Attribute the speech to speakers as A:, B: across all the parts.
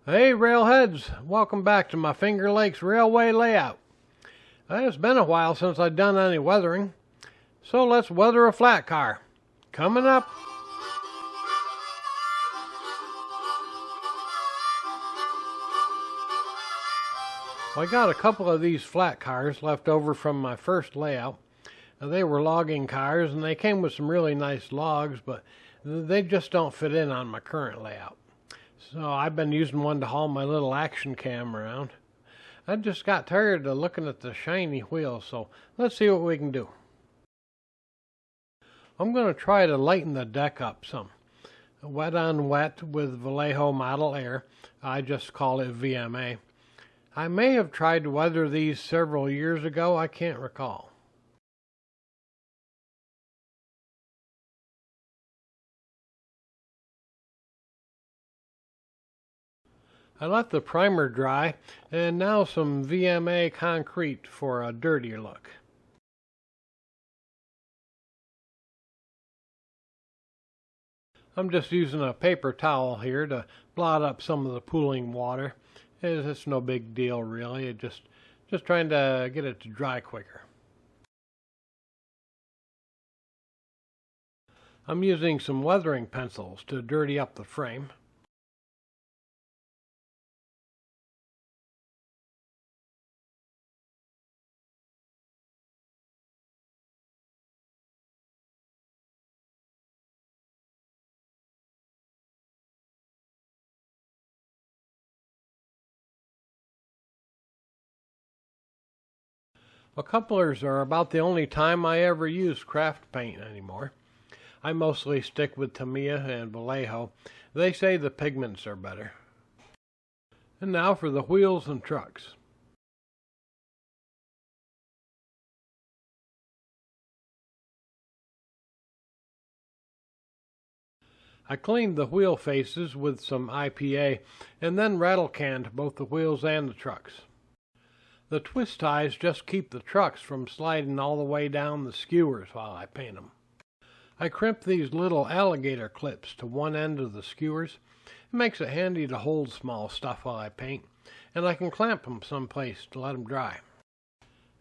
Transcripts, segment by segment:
A: Hey railheads, welcome back to my Finger Lakes Railway layout. It's been a while since I've done any weathering, so let's weather a flat car. Coming up. I got a couple of these flat cars left over from my first layout. They were logging cars and they came with some really nice logs, but they just don't fit in on my current layout. So I've been using one to haul my little action cam around. I just got tired of looking at the shiny wheels, so let's see what we can do. I'm going to try to lighten the deck up some. Wet on wet with Vallejo Model Air. I just call it VMA. I may have tried to weather these several years ago, I can't recall. I let the primer dry, and now some VMA concrete for a dirtier look. I'm just using a paper towel here to blot up some of the pooling water. It's no big deal really, just trying to get it to dry quicker. I'm using some weathering pencils to dirty up the frame. Well, couplers are about the only time I ever use craft paint anymore. I mostly stick with Tamiya and Vallejo. They say the pigments are better. And now for the wheels and trucks. I cleaned the wheel faces with some IPA and then rattle canned both the wheels and the trucks. The twist ties just keep the trucks from sliding all the way down the skewers while I paint them. I crimp these little alligator clips to one end of the skewers. It makes it handy to hold small stuff while I paint, and I can clamp them someplace to let them dry.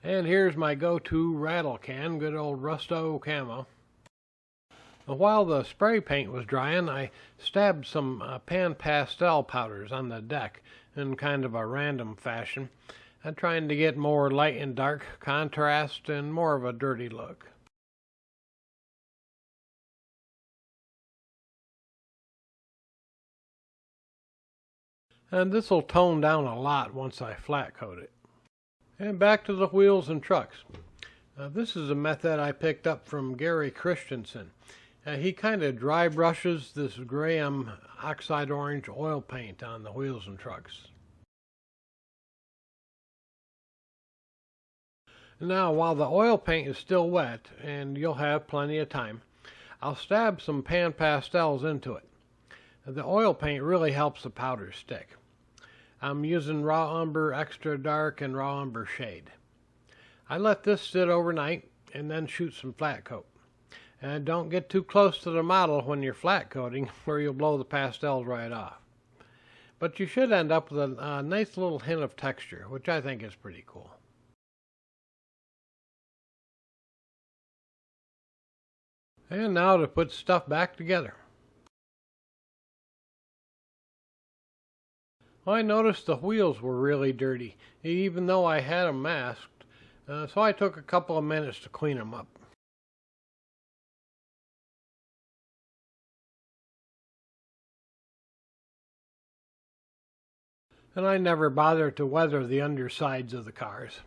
A: And here's my go-to rattle can, good old Rusto Camo. While the spray paint was drying, I stabbed some pan pastel powders on the deck in kind of a random fashion. I'm trying to get more light and dark contrast and more of a dirty look. And this will tone down a lot once I flat coat it. And back to the wheels and trucks. This is a method I picked up from Gary Christensen. He kind of dry brushes this Graham oxide orange oil paint on the wheels and trucks. Now, while the oil paint is still wet, and you'll have plenty of time, I'll stab some pan pastels into it. The oil paint really helps the powder stick. I'm using raw umber extra dark and raw umber shade. I let this sit overnight and then shoot some flat coat. And don't get too close to the model when you're flat coating, or you'll blow the pastels right off. But you should end up with a nice little hint of texture, which I think is pretty cool. And now to put stuff back together. I noticed the wheels were really dirty, even though I had them masked, so I took a couple of minutes to clean them up. And I never bothered to weather the undersides of the cars.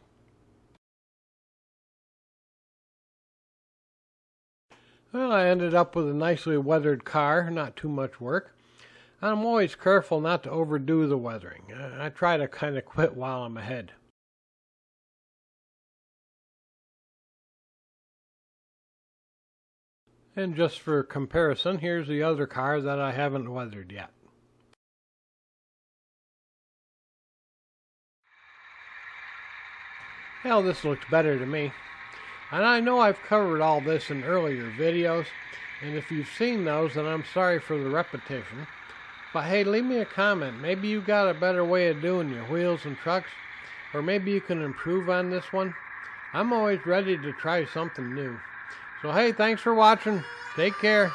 A: Well, I ended up with a nicely weathered car, not too much work. I'm always careful not to overdo the weathering. I try to kind of quit while I'm ahead. And just for comparison, here's the other car that I haven't weathered yet. Well, this looks better to me. And I know I've covered all this in earlier videos, and if you've seen those, then I'm sorry for the repetition. But hey, leave me a comment. Maybe you got a better way of doing your wheels and trucks, or maybe you can improve on this one. I'm always ready to try something new. So hey, thanks for watching. Take care.